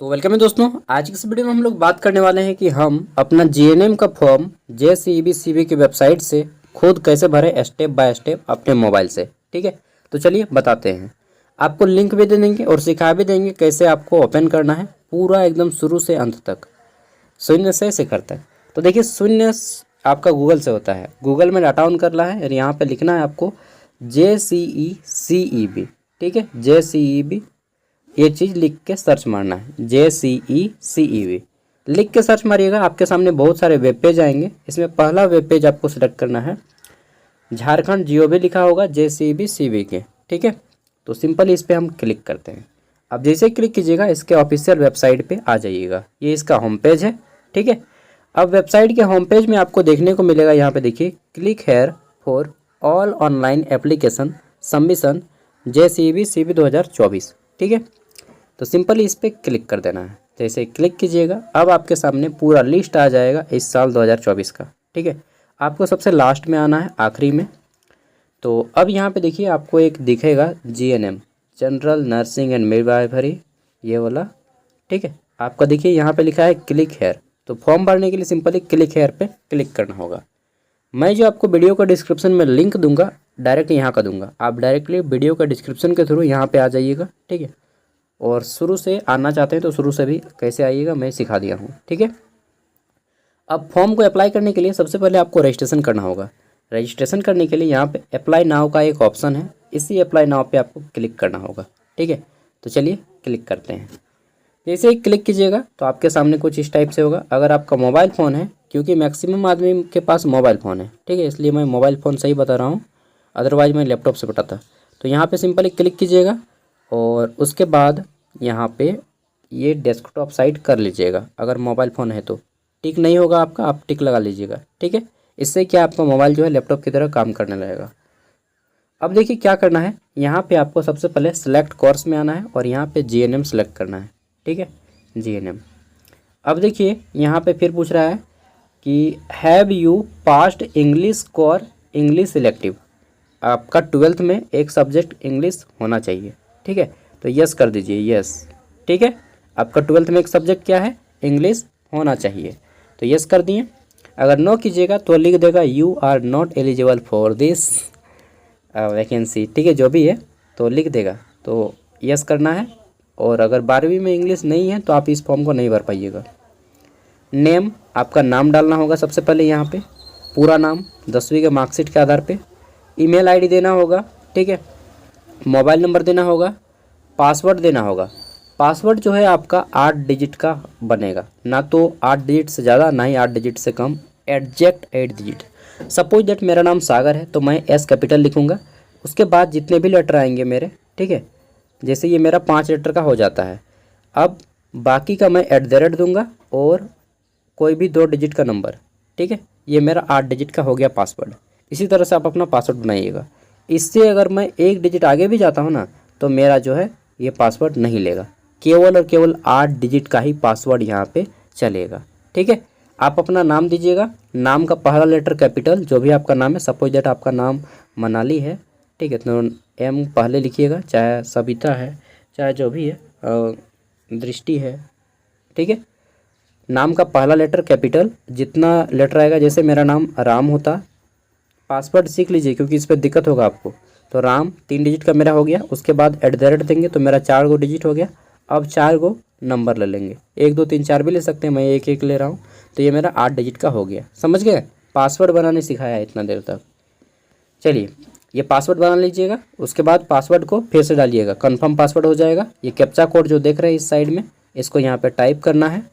तो वेलकम है दोस्तों। आज की इस वीडियो में हम लोग बात करने वाले हैं कि हम अपना जीएनएम का फॉर्म जेसीईबी की वेबसाइट से खुद कैसे भरें स्टेप बाय स्टेप अपने मोबाइल से। ठीक है, तो चलिए बताते हैं। आपको लिंक भी दे देंगे और सिखा भी देंगे कैसे आपको ओपन करना है, पूरा एकदम शुरू से अंत तक, शून्य से शिखर तक। तो देखिए, शून्य आपका गूगल से होता है, गूगल में डाटा ऑन करना है और यहाँ पर लिखना है आपको JCECEB। ठीक है, JCEB ये चीज़ लिख के सर्च मारना है, JCECEB लिख के सर्च मारिएगा। आपके सामने बहुत सारे वेब पेज आएंगे। इसमें पहला वेब पेज आपको सेलेक्ट करना है, झारखंड जीओबी लिखा होगा JCEBCB के। ठीक है, तो सिंपल इस पर हम क्लिक करते हैं। अब जैसे ही क्लिक कीजिएगा इसके ऑफिशियल वेबसाइट पे आ जाइएगा। ये इसका होम पेज है। ठीक है, अब वेबसाइट के होम पेज में आपको देखने को मिलेगा, यहाँ पे देखिए, click here for all online application submission JCEBCB 2024। ठीक है, तो सिंपली इस पर क्लिक कर देना है। जैसे क्लिक कीजिएगा अब आपके सामने पूरा लिस्ट आ जाएगा इस साल 2024 का। ठीक है, आपको सबसे लास्ट में आना है, आखिरी में। तो अब यहाँ पे देखिए आपको एक दिखेगा GNM, general nursing and midwifery, ये वाला। ठीक है, आपका देखिए यहाँ पे लिखा है क्लिक हेयर। तो फॉर्म भरने के लिए सिंपली क्लिक हेयर पे क्लिक करना होगा। मैं जो आपको वीडियो का डिस्क्रिप्शन में लिंक दूंगा, डायरेक्ट यहाँ का दूंगा, आप डायरेक्टली वीडियो का डिस्क्रिप्शन के थ्रू यहाँ पे आ जाइएगा। ठीक है, और शुरू से आना चाहते हैं तो शुरू से भी कैसे आइएगा मैं सिखा दिया हूँ। ठीक है, अब फॉर्म को अप्लाई करने के लिए सबसे पहले आपको रजिस्ट्रेशन करना होगा। रजिस्ट्रेशन करने के लिए यहाँ पे अप्लाई नाउ का एक ऑप्शन है, इसी अप्लाई नाउ पे आपको क्लिक करना होगा। ठीक है, तो चलिए क्लिक करते हैं। जैसे ही क्लिक कीजिएगा तो आपके सामने कुछ इस टाइप से होगा। अगर आपका मोबाइल फ़ोन है, क्योंकि मैक्सिमम आदमी के पास मोबाइल फ़ोन है, ठीक है, इसलिए मैं मोबाइल फ़ोन से ही बता रहा हूँ, अदरवाइज़ मैं लैपटॉप से बताता। तो यहाँ पे सिंपली क्लिक कीजिएगा और उसके बाद यहाँ पे ये डेस्कटॉप साइट कर लीजिएगा। अगर मोबाइल फ़ोन है तो टिक नहीं होगा आपका, आप टिक लगा लीजिएगा। ठीक है, इससे क्या आपका मोबाइल जो है लैपटॉप की तरह काम करने लगेगा। अब देखिए क्या करना है, यहाँ पे आपको सबसे पहले सेलेक्ट कोर्स में आना है और यहाँ पे जीएनएम सेलेक्ट करना है। ठीक है, जीएनएम। अब देखिए यहाँ पे फिर पूछ रहा है कि have you passed English core English selective. आपका 12th में एक सब्जेक्ट इंग्लिश होना चाहिए। ठीक है, तो यस कर दीजिए, यस। ठीक है, आपका 12th में एक सब्जेक्ट क्या है, इंग्लिश होना चाहिए, तो यस कर दिए। अगर नो कीजिएगा तो लिख देगा you are not eligible for this vacancy. ठीक है, जो भी है तो लिख देगा, तो यस करना है। और अगर 12वीं में इंग्लिश नहीं है तो आप इस फॉर्म को नहीं भर पाइएगा। नेम, आपका नाम डालना होगा सबसे पहले यहाँ पे, पूरा नाम 10वीं के मार्कशीट के आधार पे। ईमेल आईडी देना होगा। ठीक है, मोबाइल नंबर देना होगा, पासवर्ड देना होगा। पासवर्ड जो है आपका 8 डिजिट का बनेगा, ना तो 8 डिजिट से ज़्यादा ना ही 8 डिजिट से कम, एग्जैक्ट 8 डिजिट। सपोज दैट मेरा नाम सागर है तो मैं एस कैपिटल लिखूँगा, उसके बाद जितने भी लेटर आएंगे मेरे, ठीक है, जैसे ये मेरा 5 लेटर का हो जाता है, अब बाकी का मैं @ दूंगा और कोई भी 2 डिजिट का नंबर। ठीक है, ये मेरा 8 डिजिट का हो गया पासवर्ड। इसी तरह से आप अपना पासवर्ड बनाइएगा। इससे अगर मैं 1 डिजिट आगे भी जाता हूँ ना तो मेरा जो है ये पासवर्ड नहीं लेगा, केवल और केवल 8 डिजिट का ही पासवर्ड यहाँ पे चलेगा। ठीक है, आप अपना नाम दीजिएगा, नाम का पहला लेटर कैपिटल, जो भी आपका नाम है। सपोज दैट आपका नाम मनाली है, ठीक है, तो M पहले लिखिएगा, चाहे सविता है, चाहे जो भी है, दृष्टि है। ठीक है, नाम का पहला लेटर कैपिटल, जितना लेटर आएगा, जैसे मेरा नाम राम होता, पासवर्ड सीख लीजिए क्योंकि इस पर दिक्कत होगा आपको। तो राम 3 डिजिट का मेरा हो गया, उसके बाद @ देंगे तो मेरा 4 गो डिजिट हो गया। अब 4 गो नंबर ले लेंगे, 1 2 3 4 भी ले सकते हैं, मैं 1 1 ले रहा हूँ, तो ये मेरा 8 डिजिट का हो गया। समझ गए, पासवर्ड बनाने सिखाया है इतना देर तक। चलिए, ये पासवर्ड बना लीजिएगा, उसके बाद पासवर्ड को फिर से डालिएगा, कन्फर्म पासवर्ड हो जाएगा। ये कैप्चा कोड जो देख रहे हैं इस साइड में, इसको यहाँ पर टाइप करना है,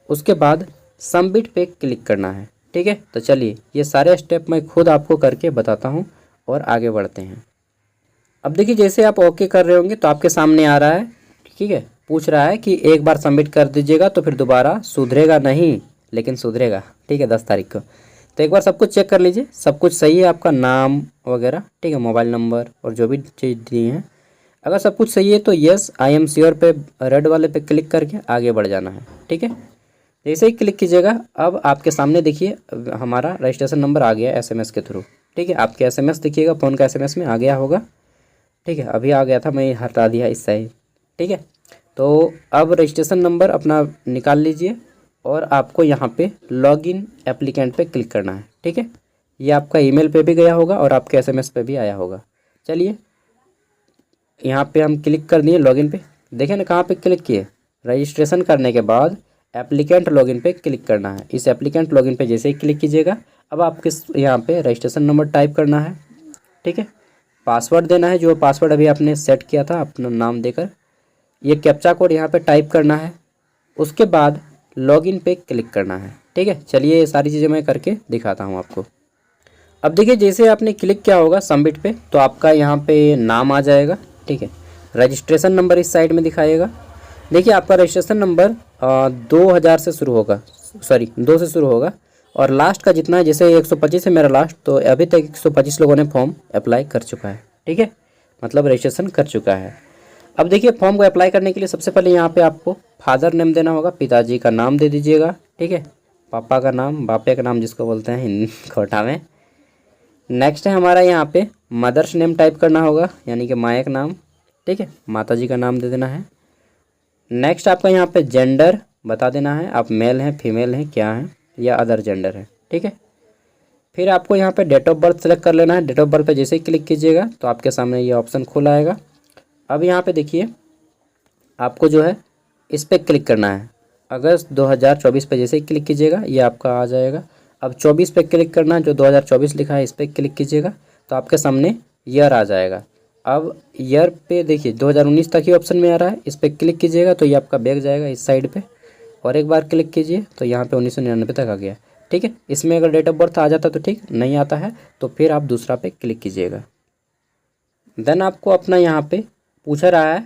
उसके बाद सबमिट पे क्लिक करना है। ठीक है, तो चलिए ये सारे स्टेप मैं खुद आपको करके बताता हूँ और आगे बढ़ते हैं। अब देखिए, जैसे आप ओके कर रहे होंगे तो आपके सामने आ रहा है, ठीक है, पूछ रहा है कि एक बार सबमिट कर दीजिएगा तो फिर दोबारा सुधरेगा नहीं, लेकिन सुधरेगा। ठीक है, 10 तारीख को। तो एक बार सब कुछ चेक कर लीजिए, सब कुछ सही है, आपका नाम वगैरह, ठीक है, मोबाइल नंबर और जो भी चीज़ दी हैं। अगर सब कुछ सही है तो यस आई एम श्योर पे रेड वाले पे क्लिक करके आगे बढ़ जाना है। ठीक है, जैसे ही क्लिक कीजिएगा अब आपके सामने देखिए हमारा रजिस्ट्रेशन नंबर आ गया SMS के थ्रू। ठीक है, आपके SMS देखिएगा, फ़ोन का SMS में आ गया होगा। ठीक है, अभी आ गया था, मैं हटा दिया इस साइड। ठीक है, तो अब रजिस्ट्रेशन नंबर अपना निकाल लीजिए और आपको यहाँ पे लॉगिन एप्लीकेंट पे क्लिक करना है। ठीक है, ये आपका ईमेल पे भी गया होगा और आपके एसएमएस पे भी आया होगा। चलिए यहाँ पे हम क्लिक कर दिए लॉगिन पे। देखें ना कहाँ पे क्लिक किए, रजिस्ट्रेशन करने के बाद एप्लीकेंट लॉगिन पे क्लिक करना है। इस एप्लीकेंट लॉगिन पे जैसे ही क्लिक कीजिएगा, अब आपके यहाँ पे रजिस्ट्रेशन नंबर टाइप करना है। ठीक है, पासवर्ड देना है, जो पासवर्ड अभी आपने सेट किया था अपना नाम देकर। ये कैप्चा कोड यहाँ पे टाइप करना है, उसके बाद लॉगिन पे क्लिक करना है। ठीक है, चलिए ये सारी चीज़ें मैं करके दिखाता हूँ आपको। अब देखिए जैसे आपने क्लिक किया होगा सबमिट पे, तो आपका यहाँ पे नाम आ जाएगा। ठीक है, रजिस्ट्रेशन नंबर इस साइड में दिखाएगा। देखिए आपका रजिस्ट्रेशन नंबर 2000 से शुरू होगा, सॉरी 2 से शुरू होगा और लास्ट का जितना है, जैसे 125 है मेरा लास्ट, तो अभी तक 125 लोगों ने फॉर्म अप्लाई कर चुका है। ठीक है, मतलब रजिस्ट्रेशन कर चुका है। अब देखिए फॉर्म को अप्लाई करने के लिए सबसे पहले यहाँ पे आपको फादर नेम देना होगा, पिताजी का नाम दे दीजिएगा। ठीक है, पापा का नाम, बापे का नाम जिसको बोलते हैं हिंदी खोटा में। नेक्स्ट है हमारा यहाँ पे मदर्स नेम टाइप करना होगा, यानी कि माँ का नाम। ठीक है, माताजी का नाम दे देना है। नेक्स्ट आपका यहाँ पे जेंडर बता देना है, आप मेल हैं, फीमेल हैं, क्या हैं, या अदर जेंडर है। ठीक है, फिर आपको यहाँ पे डेट ऑफ बर्थ सेलेक्ट कर लेना है। डेट ऑफ बर्थ पे जैसे ही क्लिक कीजिएगा तो आपके सामने ये ऑप्शन खुल आएगा। अब यहाँ पे देखिए आपको जो है इस पर क्लिक करना है। अगस्त 2024 पे जैसे ही क्लिक कीजिएगा ये आपका आ जाएगा। अब 24 पे क्लिक करना है, जो 2024 लिखा है इस पर क्लिक कीजिएगा तो आपके सामने ईयर आ जाएगा। अब ईयर पे देखिए 2019 तक ही ऑप्शन में आ रहा है, इस पर क्लिक कीजिएगा तो ये आपका बैग जाएगा इस साइड पे, और एक बार क्लिक कीजिए तो यहाँ पे 1999 तक आ गया। ठीक है, इसमें अगर डेट ऑफ बर्थ आ जाता तो ठीक, नहीं आता है तो फिर आप दूसरा पे क्लिक कीजिएगा। देन आपको अपना यहाँ पे पूछा रहा है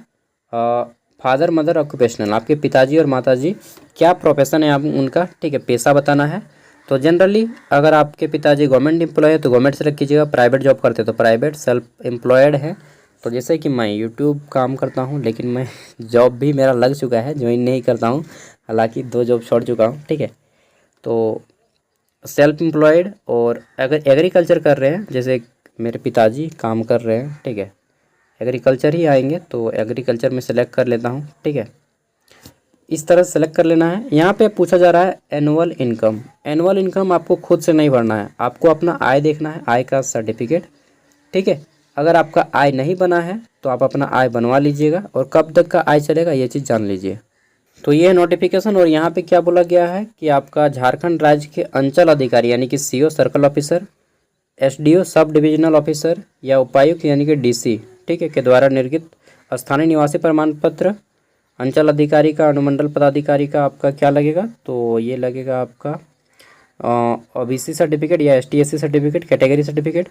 फादर मदर ऑक्यूपेशनल, आपके पिताजी और माताजी क्या प्रोफेशन है आप उनका। ठीक है, पेशा बताना है। तो जनरली अगर आपके पिताजी गवर्नमेंट एम्प्लॉय है तो गवर्नमेंट सेलेक्ट कीजिएगा, प्राइवेट जॉब करते तो प्राइवेट, सेल्फ एम्प्लॉयड है तो जैसे कि मैं यूट्यूब काम करता हूँ, लेकिन मैं जॉब भी मेरा लग चुका है, ज्वाइन नहीं करता हूँ, हालांकि 2 जॉब छोड़ चुका हूँ। ठीक है, तो सेल्फ एम्प्लॉयड, और अगर एग्रीकल्चर कर रहे हैं जैसे मेरे पिताजी काम कर रहे हैं, ठीक है, एग्रीकल्चर ही आएंगे तो एग्रीकल्चर में सेलेक्ट कर लेता हूँ। ठीक है, इस तरह सेलेक्ट कर लेना है। यहाँ पे पूछा जा रहा है एनुअल इनकम। एनुअल इनकम आपको खुद से नहीं भरना है, आपको अपना आय देखना है, आय का सर्टिफिकेट। ठीक है, अगर आपका आय नहीं बना है तो आप अपना आय बनवा लीजिएगा, और कब तक का आय चलेगा ये चीज़ जान लीजिए। तो ये नोटिफिकेशन, और यहाँ पे क्या बोला गया है कि आपका झारखंड राज्य के अंचल अधिकारी यानी कि CO circle officer, SDO sub divisional officer, या उपायुक्त यानी कि डीसी, ठीक है, के द्वारा निर्गत स्थानीय निवासी प्रमाण पत्र, अंचल अधिकारी का, अनुमंडल पदाधिकारी का आपका क्या लगेगा, तो ये लगेगा आपका ओबीसी सर्टिफिकेट या एसटी/एससी सर्टिफिकेट, कैटेगरी सर्टिफिकेट,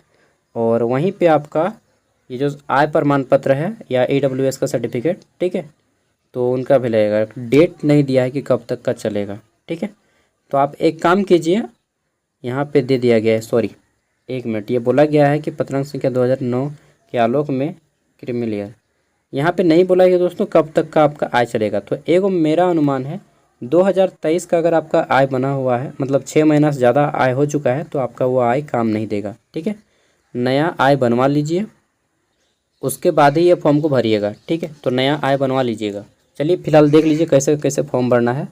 और वहीं पे आपका ये जो आय प्रमाण पत्र है या ईडब्ल्यूएस का सर्टिफिकेट। ठीक है, तो उनका भी लगेगा। डेट नहीं दिया है कि कब तक का चलेगा। ठीक है, तो आप एक काम कीजिए, यहाँ पे दे दिया गया है, सॉरी 1 मिनट, ये बोला गया है कि पत्रांक संख्या 2009 के आलोक में क्रिमिनल ईयर, यहाँ पे नहीं बोला है दोस्तों कब तक का आपका आय चलेगा। तो एगो मेरा अनुमान है 2023 का अगर आपका आय बना हुआ है, मतलब 6 महीना से ज़्यादा आय हो चुका है, तो आपका वो आय काम नहीं देगा। ठीक है, नया आय बनवा लीजिए, उसके बाद ही ये फॉर्म को भरिएगा। ठीक है, तो नया आय बनवा लीजिएगा। चलिए फिलहाल देख लीजिए कैसे कैसे फॉर्म भरना है,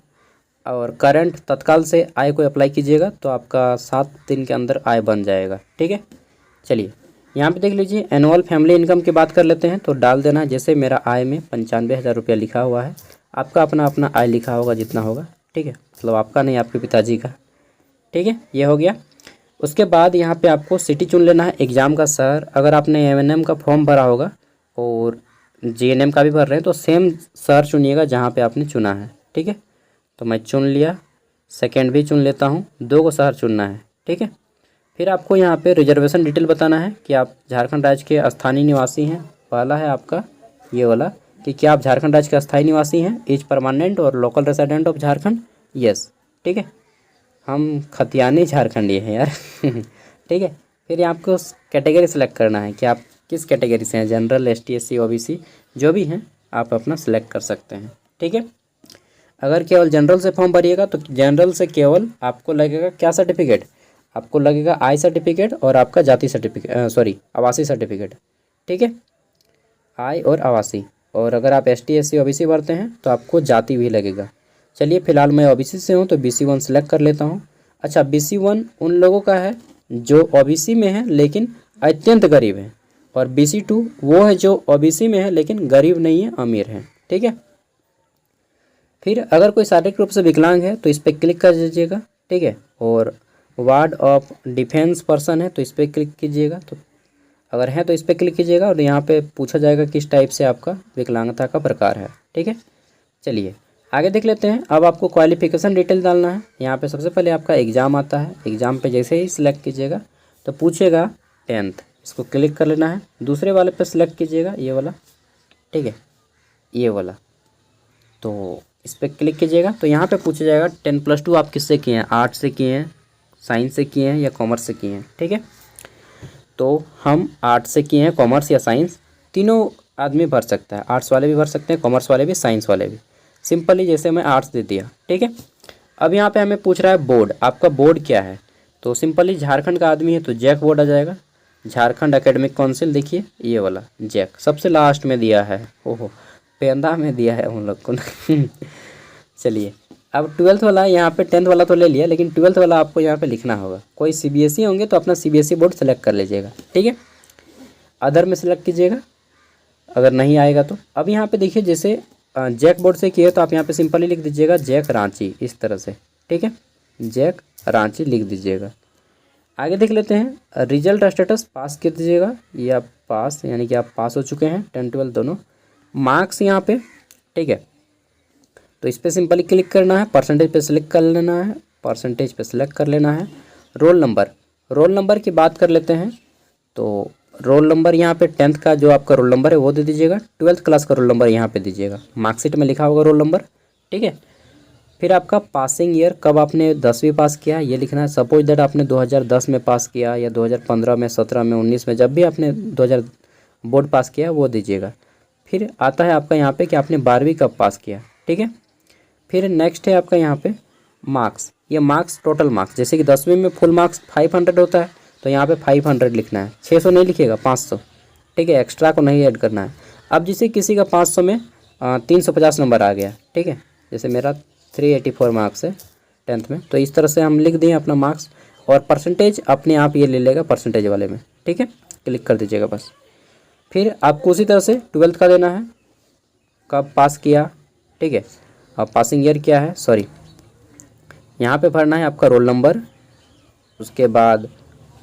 और करंट तत्काल से आय को अप्लाई कीजिएगा तो आपका 7 दिन के अंदर आय बन जाएगा। ठीक है, चलिए यहाँ पे देख लीजिए, एनुअल फैमिली इनकम की बात कर लेते हैं। तो डाल देना है, जैसे मेरा आय में 95,000 रुपया लिखा हुआ है, आपका अपना अपना आय लिखा होगा जितना होगा। ठीक है, मतलब आपका नहीं, आपके पिताजी का। ठीक है, ये हो गया। उसके बाद यहाँ पे आपको सिटी चुन लेना है, एग्ज़ाम का शहर। अगर आपने एमएनएम का फॉर्म भरा होगा और जीएनएम का भी भर रहे हैं तो सेम शहर चुनिएगा जहाँ पे आपने चुना है। ठीक है, तो मैं चुन लिया, सेकेंड भी चुन लेता हूँ, 2 को शहर चुनना है। ठीक है, फिर आपको यहाँ पे रिजर्वेशन डिटेल बताना है कि आप झारखंड राज्य के स्थानीय निवासी हैं। पहला है आपका ये वाला कि क्या आप झारखंड राज्य के स्थायी निवासी हैं, इज परमानेंट और local resident of Jharkhand, yes. ठीक है, हम खतियानी झारखंडी हैं यार ठीक है, फिर आपको कैटेगरी सेलेक्ट करना है कि आप किस कैटेगरी से हैं, जनरल, एसटी, एससी, ओबीसी, जो भी हैं आप अपना सेलेक्ट कर सकते हैं। ठीक है, अगर केवल जनरल से फॉर्म भरिएगा तो जनरल से केवल आपको लगेगा क्या सर्टिफिकेट, आपको लगेगा आय सर्टिफिकेट और आपका जाति सर्टिफिकेट, सॉरी आवासीय सर्टिफिकेट। ठीक है, आय और आवासीय, और अगर आप ST SC OBC भरते हैं तो आपको जाति भी लगेगा। चलिए फ़िलहाल मैं OBC से हूँ तो BC1 सेलेक्ट कर लेता हूँ। अच्छा, BC1 उन लोगों का है जो OBC में है लेकिन अत्यंत गरीब है, और BC2 वो है जो OBC में है लेकिन गरीब नहीं है, अमीर है। ठीक है। फिर अगर कोई शारीरिक रूप से विकलांग है तो इस पर क्लिक कर दीजिएगा। ठीक है। और वार्ड ऑफ डिफेंस पर्सन है तो इस पर क्लिक कीजिएगा, तो अगर है तो इस पर क्लिक कीजिएगा और यहाँ पे पूछा जाएगा किस टाइप से आपका विकलांगता का प्रकार है। ठीक है। चलिए आगे देख लेते हैं। अब आपको क्वालिफिकेशन डिटेल डालना है। यहाँ पे सबसे पहले आपका एग्ज़ाम आता है। एग्ज़ाम पे जैसे ही सिलेक्ट कीजिएगा तो पूछेगा 10th, इसको क्लिक कर लेना है। दूसरे वाले पे सिलेक्ट कीजिएगा, ये वाला। ठीक है, ये वाला, तो इस पर क्लिक कीजिएगा तो यहाँ पे पूछा जाएगा 10+2 आप किससे किए हैं, आर्ट्स से किए हैं, साइंस से किए हैं या कॉमर्स से किए हैं। ठीक है, तो हम आर्ट्स से किए हैं, कॉमर्स या साइंस, तीनों आदमी भर सकता है। आर्ट्स वाले भी भर सकते हैं, कॉमर्स वाले भी, साइंस वाले भी। सिंपली जैसे मैं आर्ट्स दे दिया। ठीक है। अब यहाँ पे हमें पूछ रहा है बोर्ड, आपका बोर्ड क्या है, तो सिंपली झारखंड का आदमी है तो जैक बोर्ड आ जाएगा। झारखंड एकेडमिक काउंसिल, देखिए ये वाला जैक सबसे लास्ट में दिया है। ओहो, पेंदा में दिया है उन लोग को। चलिए अब 12th वाला, यहाँ पे 10th वाला तो ले लिया, लेकिन 12th वाला आपको यहाँ पे लिखना होगा। कोई CBSE होंगे तो अपना CBSE बोर्ड सेलेक्ट कर लीजिएगा। ठीक है, अदर में सेलेक्ट कीजिएगा अगर नहीं आएगा तो। अब यहाँ पे देखिए जैसे जैक बोर्ड से किया तो आप यहाँ पे सिंपली लिख दीजिएगा जैक रांची, इस तरह से। ठीक है, जैक रांची लिख दीजिएगा। आगे देख लेते हैं रिजल्ट स्टेटस, पास कर दीजिएगा, ये आप पास, यानी कि आप पास हो चुके हैं 10 12 दोनों। मार्क्स यहाँ पे, ठीक है, तो इस पर सिंपली क्लिक करना है, परसेंटेज पे सिलेक्ट कर लेना है, परसेंटेज पे सिलेक्ट कर लेना है। रोल नंबर, रोल नंबर की बात कर लेते हैं तो रोल नंबर यहाँ पे 10th का जो आपका रोल नंबर है वो दे दीजिएगा। 12th क्लास का रोल नंबर यहाँ पे दीजिएगा, मार्कशीट में लिखा होगा रोल नंबर। ठीक है, फिर आपका पासिंग ईयर, कब आपने 10वीं पास किया ये लिखना है। सपोज दैट आपने 2010 में पास किया या 2015 में, 17 में, 19 में, जब भी आपने 2000 बोर्ड पास किया वो दीजिएगा। फिर आता है आपका यहाँ पे कि आपने 12वीं कब पास किया। ठीक है, फिर नेक्स्ट है आपका यहाँ पे मार्क्स, ये मार्क्स टोटल मार्क्स, जैसे कि 10वीं में फुल मार्क्स 500 होता है तो यहाँ पे 500 लिखना है, 600 नहीं लिखिएगा, 500। ठीक है, एक्स्ट्रा को नहीं ऐड करना है। अब जैसे किसी का 500 में 350 नंबर आ गया, ठीक है, जैसे मेरा 384 मार्क्स है 10th में, तो इस तरह से हम लिख दिए अपना मार्क्स, और परसेंटेज अपने आप ये ले लेगा परसेंटेज वाले में। ठीक है, क्लिक कर दीजिएगा बस। फिर आपको उसी तरह से 12th का देना है, कब पास किया। ठीक है, अब पासिंग ईयर क्या है, सॉरी, यहाँ पे भरना है आपका रोल नंबर, उसके बाद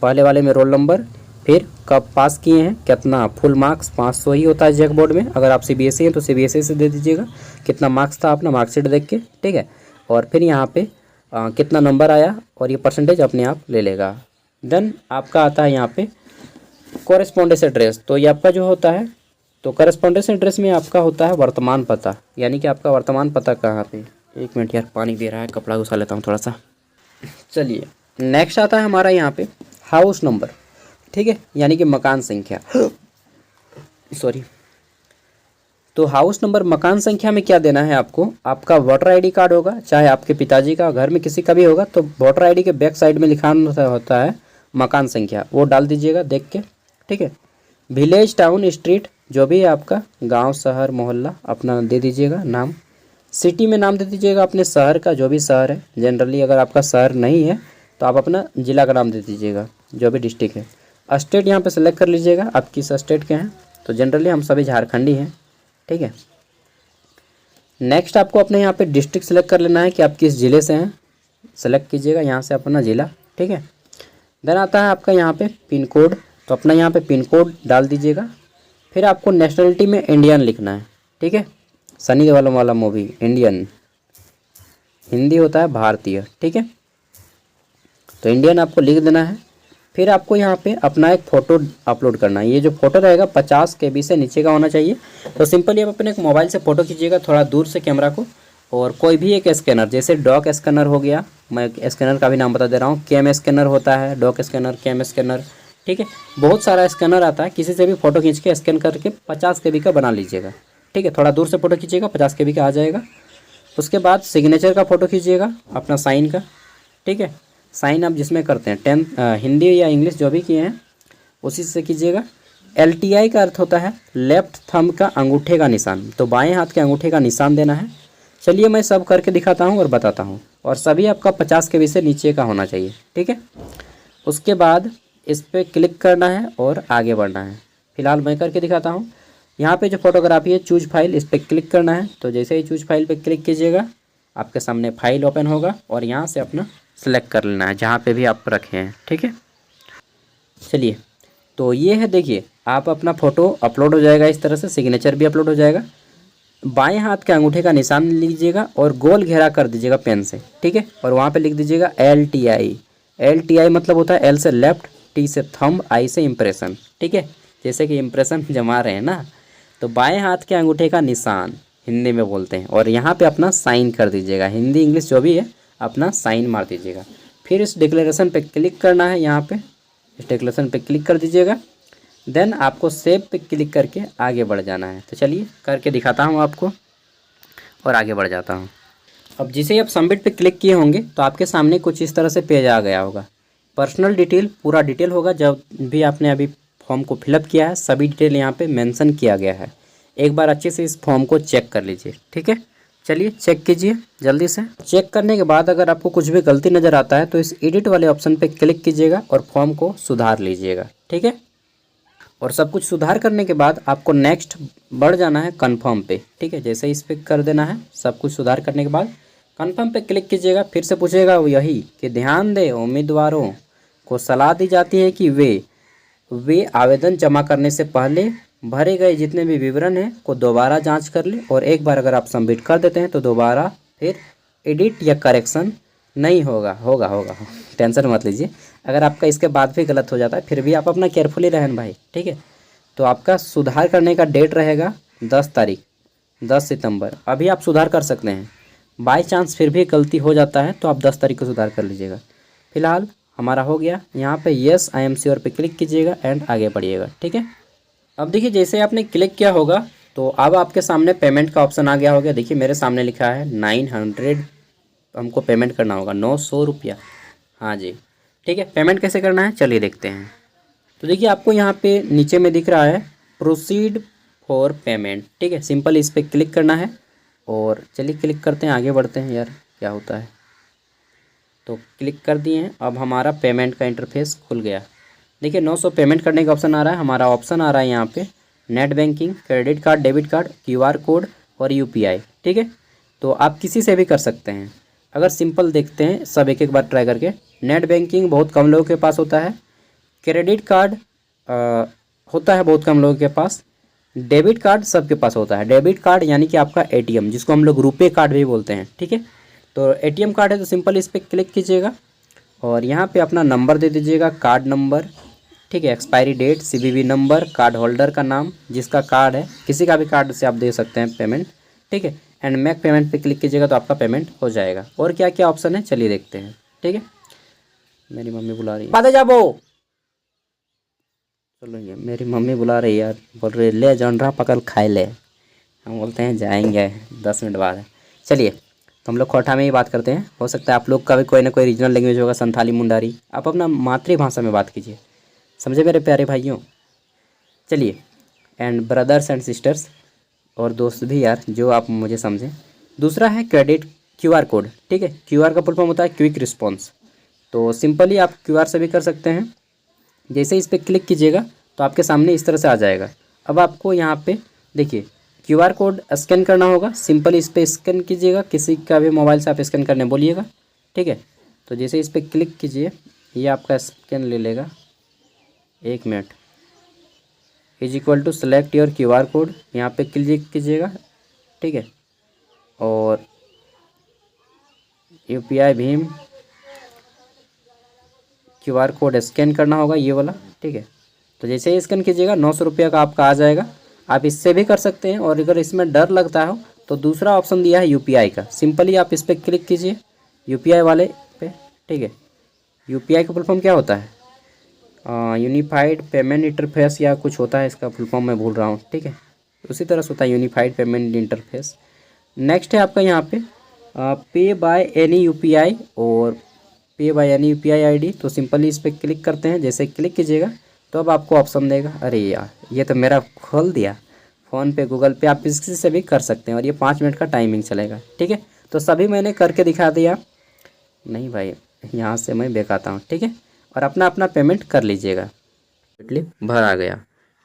पहले वाले में रोल नंबर, फिर कब पास किए हैं, कितना, फुल मार्क्स 500 ही होता है जैक बोर्ड में। अगर आप CBSE हैं तो CBSE से दे दीजिएगा कितना मार्क्स था अपना मार्कशीट देख के। ठीक है, और फिर यहाँ पे कितना नंबर आया, और ये परसेंटेज अपने आप ले लेगा। देन आपका आता है यहाँ पे कॉरेस्पॉन्डेंस एड्रेस, तो ये आपका जो होता है, तो कॉरेस्पॉन्डेंस एड्रेस में आपका होता है वर्तमान पता, यानी कि आपका वर्तमान पता कहाँ पे। एक मिनट यार, पानी दे रहा है, कपड़ा घुसा लेता हूँ थोड़ा सा। चलिए नेक्स्ट आता है हमारा यहाँ पे हाउस नंबर। ठीक है, यानी कि मकान संख्या, सॉरी। तो हाउस नंबर, मकान संख्या में क्या देना है आपको, आपका वोटर ID कार्ड होगा, चाहे आपके पिताजी का, घर में किसी का भी होगा, तो वोटर ID के बैक साइड में लिखा होता है मकान संख्या, वो डाल दीजिएगा देख के। ठीक है, विलेज, टाउन, स्ट्रीट, जो भी है आपका गांव, शहर, मोहल्ला, अपना दे दीजिएगा नाम। सिटी में नाम दे दीजिएगा अपने शहर का, जो भी शहर है। जनरली अगर आपका शहर नहीं है तो आप अपना ज़िला का नाम दे दीजिएगा, जो भी डिस्ट्रिक्ट है। स्टेट यहाँ पे सेलेक्ट कर लीजिएगा, आप किस स्टेट के हैं, तो जनरली हम सभी झारखंडी हैं। ठीक है, नेक्स्ट आपको अपने यहाँ पे डिस्ट्रिक्ट सेलेक्ट कर लेना है कि आप किस ज़िले से हैं, सेलेक्ट कीजिएगा यहाँ से अपना ज़िला। ठीक है, देन आता है आपका यहाँ पे पिन कोड, तो अपना यहाँ पे पिन कोड डाल दीजिएगा। फिर आपको नेशनलिटी में इंडियन लिखना है। ठीक है, सनी देओल वाला मूवी इंडियन, हिंदी होता है भारतीय। ठीक है, तो इंडियन आपको लिख देना है। फिर आपको यहाँ पे अपना एक फ़ोटो अपलोड करना है। ये जो फोटो रहेगा 50 KB से नीचे का होना चाहिए। तो सिंपली आप अपने एक मोबाइल से फ़ोटो खींचिएगा थोड़ा दूर से कैमरा को, और कोई भी एक स्कैनर, जैसे डॉक स्कैनर हो गया, मैं स्कैनर का भी नाम बता दे रहा हूँ, कैम स्कैनर होता है, डॉक स्कैनर, कैम स्कैनर। ठीक है, बहुत सारा स्कैनर आता है, किसी से भी फ़ोटो खींच के स्कैन करके 50 KB का बना लीजिएगा। ठीक है, थोड़ा दूर से फ़ोटो खींचिएगा, 50 KB का आ जाएगा। उसके बाद सिग्नेचर का फ़ोटो खींचिएगा अपना साइन का। ठीक है, साइन आप जिसमें करते हैं 10th हिंदी या इंग्लिश जो भी किए हैं उसी से कीजिएगा। LTI का अर्थ होता है लेफ्ट थंब का अंगूठे का निशान, तो बाएं हाथ के अंगूठे का निशान देना है। चलिए मैं सब करके दिखाता हूँ और बताता हूँ, और सभी आपका 50 के से नीचे का होना चाहिए, ठीक है। उसके बाद इस पर क्लिक करना है और आगे बढ़ना है। फिलहाल मैं करके दिखाता हूँ। यहाँ पे जो फोटोग्राफी है चूज फाइल, इस पर क्लिक करना है। तो जैसे ही चूज फाइल पे क्लिक कीजिएगा आपके सामने फाइल ओपन होगा और यहाँ से अपना सेलेक्ट कर लेना है जहाँ पे भी आप रखे हैं, ठीक है। चलिए, तो ये है, देखिए आप अपना फ़ोटो अपलोड हो जाएगा इस तरह से, सिग्नेचर भी अपलोड हो जाएगा। बाएं हाथ के अंगूठे का निशान लीजिएगा और गोल घेरा कर दीजिएगा पेन से, ठीक है। और वहाँ पे लिख दीजिएगा LTI। LTI मतलब होता है L से लेफ्ट, T से थंब, I से इम्प्रेशन, ठीक है। जैसे कि इम्प्रेशन जमा रहे हैं ना, तो बाएं हाथ के अंगूठे का निशान हिंदी में बोलते हैं, और यहाँ पे अपना साइन कर दीजिएगा, हिंदी इंग्लिश जो भी है अपना साइन मार दीजिएगा। फिर इस डिक्लेरेशन पे क्लिक करना है, यहाँ पे इस डिक्लेरेशन पे क्लिक कर दीजिएगा। देन आपको सेव पे क्लिक करके आगे बढ़ जाना है। तो चलिए करके दिखाता हूँ आपको और आगे बढ़ जाता हूँ। अब जिसे आप सबमिट पे क्लिक किए होंगे तो आपके सामने कुछ इस तरह से पेज आ गया होगा। पर्सनल डिटेल, पूरा डिटेल होगा, जब भी आपने अभी फॉर्म को फिलअप किया है सभी डिटेल यहाँ पे मेंशन किया गया है। एक बार अच्छे से इस फॉर्म को चेक कर लीजिए, ठीक है। चलिए चेक कीजिए जल्दी से। चेक करने के बाद अगर आपको कुछ भी गलती नज़र आता है तो इस एडिट वाले ऑप्शन पे क्लिक कीजिएगा और फॉर्म को सुधार लीजिएगा, ठीक है। और सब कुछ सुधार करने के बाद आपको नेक्स्ट बढ़ जाना है कन्फर्म पे, ठीक है। जैसे इस पर कर देना है, सब कुछ सुधार करने के बाद कन्फर्म पे क्लिक कीजिएगा। फिर से पूछेगा यही कि ध्यान दें, उम्मीदवारों को सलाह दी जाती है कि वे आवेदन जमा करने से पहले भरे गए जितने भी विवरण हैं को दोबारा जांच कर ले, और एक बार अगर आप सबमिट कर देते हैं तो दोबारा फिर एडिट या करेक्शन नहीं होगा। टेंशन मत लीजिए, अगर आपका इसके बाद भी गलत हो जाता है फिर भी आप अपना केयरफुली रहें भाई, ठीक है। तो आपका सुधार करने का डेट रहेगा 10 तारीख, 10 सितंबर। अभी आप सुधार कर सकते हैं, बाई चांस फिर भी गलती हो जाता है तो आप 10 तारीख को सुधार कर लीजिएगा। फिलहाल हमारा हो गया। यहाँ पे येस आई एम श्योर पे क्लिक कीजिएगा एंड आगे बढ़िएगा, ठीक है। अब देखिए जैसे आपने क्लिक किया होगा तो अब आपके सामने पेमेंट का ऑप्शन आ गया होगा। देखिए मेरे सामने लिखा है 900 हमको पेमेंट करना होगा, 900 रुपया। हाँ जी, ठीक है। पेमेंट कैसे करना है चलिए देखते हैं। तो देखिए आपको यहाँ पे नीचे में दिख रहा है प्रोसीड फॉर पेमेंट, ठीक है। सिंपल इस पर क्लिक करना है और चलिए क्लिक करते हैं, आगे बढ़ते हैं। यार क्या होता है, तो क्लिक कर दिए हैं। अब हमारा पेमेंट का इंटरफेस खुल गया। देखिए 900 पेमेंट करने का ऑप्शन आ रहा है। हमारा ऑप्शन आ रहा है यहाँ पे net banking, credit card, debit card, QR code और UPI, ठीक है। तो आप किसी से भी कर सकते हैं। अगर सिंपल देखते हैं सब एक एक बार ट्राई करके। नेट बैंकिंग बहुत कम लोगों के पास होता है, क्रेडिट कार्ड होता है बहुत कम लोगों के पास, डेबिट कार्ड सबके पास होता है। डेबिट कार्ड यानी कि आपका ATM, जिसको हम लोग रुपे कार्ड भी बोलते हैं, ठीक है। तो ATM कार्ड है तो सिंपल इस पर क्लिक कीजिएगा और यहाँ पे अपना नंबर दे दीजिएगा, कार्ड नंबर, ठीक है। Expiry date, CVV number, card holder का नाम, जिसका कार्ड है किसी का भी कार्ड से आप दे सकते हैं पेमेंट, ठीक है। एंड मेक पेमेंट पे क्लिक कीजिएगा तो आपका पेमेंट हो जाएगा। और क्या क्या ऑप्शन है चलिए देखते हैं, ठीक है। मेरी मम्मी बुला रही है, बातें जाबो। चलो ये मेरी मम्मी बुला रही है यार, बोल रही है ले जौनरा पकड़ खाए ले। हम बोलते हैं जाएंगे 10 मिनट बाद। चलिए तो हम लोग खोटा में ही बात करते हैं। हो सकता है आप लोग का भी कोई ना कोई रीजनल लैंग्वेज होगा, संथाली, मुंडारी, आप अपना मातृभाषा में बात कीजिए, समझे मेरे प्यारे भाइयों। चलिए एंड ब्रदर्स एंड सिस्टर्स और दोस्त भी यार, जो आप मुझे समझें। दूसरा है क्रेडिट QR कोड, ठीक है। QR का फुल फॉर्म होता है क्विक रिस्पॉन्स। तो सिंपली आप QR से भी कर सकते हैं। जैसे इस पर क्लिक कीजिएगा तो आपके सामने इस तरह से आ जाएगा। अब आपको यहाँ पे देखिए QR कोड स्कैन करना होगा। सिंपली इस पर स्कैन कीजिएगा, किसी का भी मोबाइल से आप स्कैन करने बोलिएगा, ठीक है। तो जैसे इस पर क्लिक कीजिए ये आपका स्कैन ले लेगा। 1 minute. Is equal to select your QR code, यहाँ पे क्लिक कीजिएगा, ठीक है। और UPI भीम QR कोड स्कैन करना होगा ये वाला, ठीक है। तो जैसे ही स्कैन कीजिएगा 900 रुपया का आपका आ जाएगा। आप इससे भी कर सकते हैं, और अगर इसमें डर लगता हो तो दूसरा ऑप्शन दिया है UPI का। सिंपली आप इस पर क्लिक कीजिए UPI वाले पे, ठीक है। UPI का फुल फॉर्म क्या होता है, यूनिफाइड पेमेंट इंटरफेस या कुछ होता है, इसका फुल फॉर्म मैं भूल रहा हूँ, ठीक है। उसी तरह से होता है यूनिफाइड पेमेंट इंटरफेस। नेक्स्ट है आपका यहाँ पे पे बाय एनी UPI और पे बाय एनी UPI ID। तो सिंपली इस पर क्लिक करते हैं। जैसे क्लिक कीजिएगा तो अब आपको ऑप्शन देगा, अरे यार ये तो मेरा खोल दिया फ़ोन पे, गूगल पे, आप किसी से भी कर सकते हैं और ये 5 मिनट का टाइमिंग चलेगा। ठीक है, तो सभी मैंने करके दिखा दिया। नहीं भाई, यहाँ से मैं दिखाता हूँ। ठीक है, और अपना अपना पेमेंट कर लीजिएगा। भर आ गया।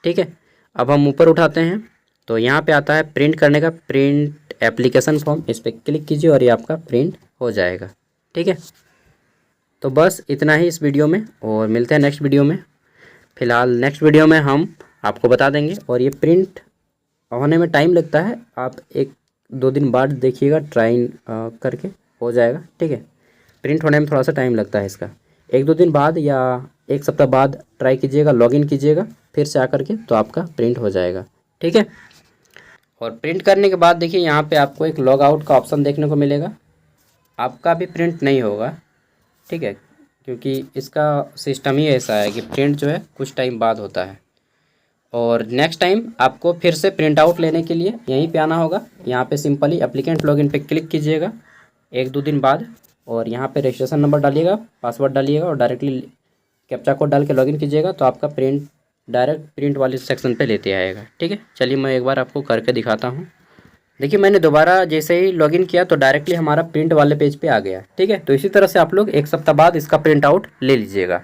ठीक है, अब हम ऊपर उठाते हैं तो यहाँ पे आता है प्रिंट करने का, प्रिंट एप्लीकेशन फॉर्म, इस पर क्लिक कीजिए और ये आपका प्रिंट हो जाएगा। ठीक है, तो बस इतना ही इस वीडियो में, और मिलते हैं नेक्स्ट वीडियो में। फ़िलहाल नेक्स्ट वीडियो में हम आपको बता देंगे, और ये प्रिंट होने में टाइम लगता है, आप 1-2 दिन बाद देखिएगा, ट्राई करके हो जाएगा। ठीक है, प्रिंट होने में थोड़ा सा टाइम लगता है इसका, 1-2 दिन बाद या 1 सप्ताह बाद ट्राई कीजिएगा, लॉगिन कीजिएगा फिर से आकर के, तो आपका प्रिंट हो जाएगा। ठीक है, और प्रिंट करने के बाद देखिए यहाँ पे आपको एक लॉग आउट का ऑप्शन देखने को मिलेगा। आपका भी प्रिंट नहीं होगा। ठीक है, क्योंकि इसका सिस्टम ही ऐसा है कि प्रिंट जो है कुछ टाइम बाद होता है। और नेक्स्ट टाइम आपको फिर से प्रिंट आउट लेने के लिए यहीं पे आना होगा। यहाँ पे सिंपली एप्लीकेंट लॉगिन पे क्लिक कीजिएगा 1-2 दिन बाद, और यहाँ पे रजिस्ट्रेशन नंबर डालिएगा, पासवर्ड डालिएगा और डायरेक्टली कैप्चा कोड डाल के लॉगिन कीजिएगा, तो आपका प्रिंट डायरेक्ट प्रिंट वाले सेक्शन पे लेते आएगा। ठीक है, चलिए मैं एक बार आपको करके दिखाता हूँ। देखिए मैंने दोबारा जैसे ही लॉगिन किया तो डायरेक्टली हमारा प्रिंट वाले पेज पे आ गया। ठीक है, तो इसी तरह से आप लोग 1 सप्ताह बाद इसका प्रिंट आउट ले लीजिएगा।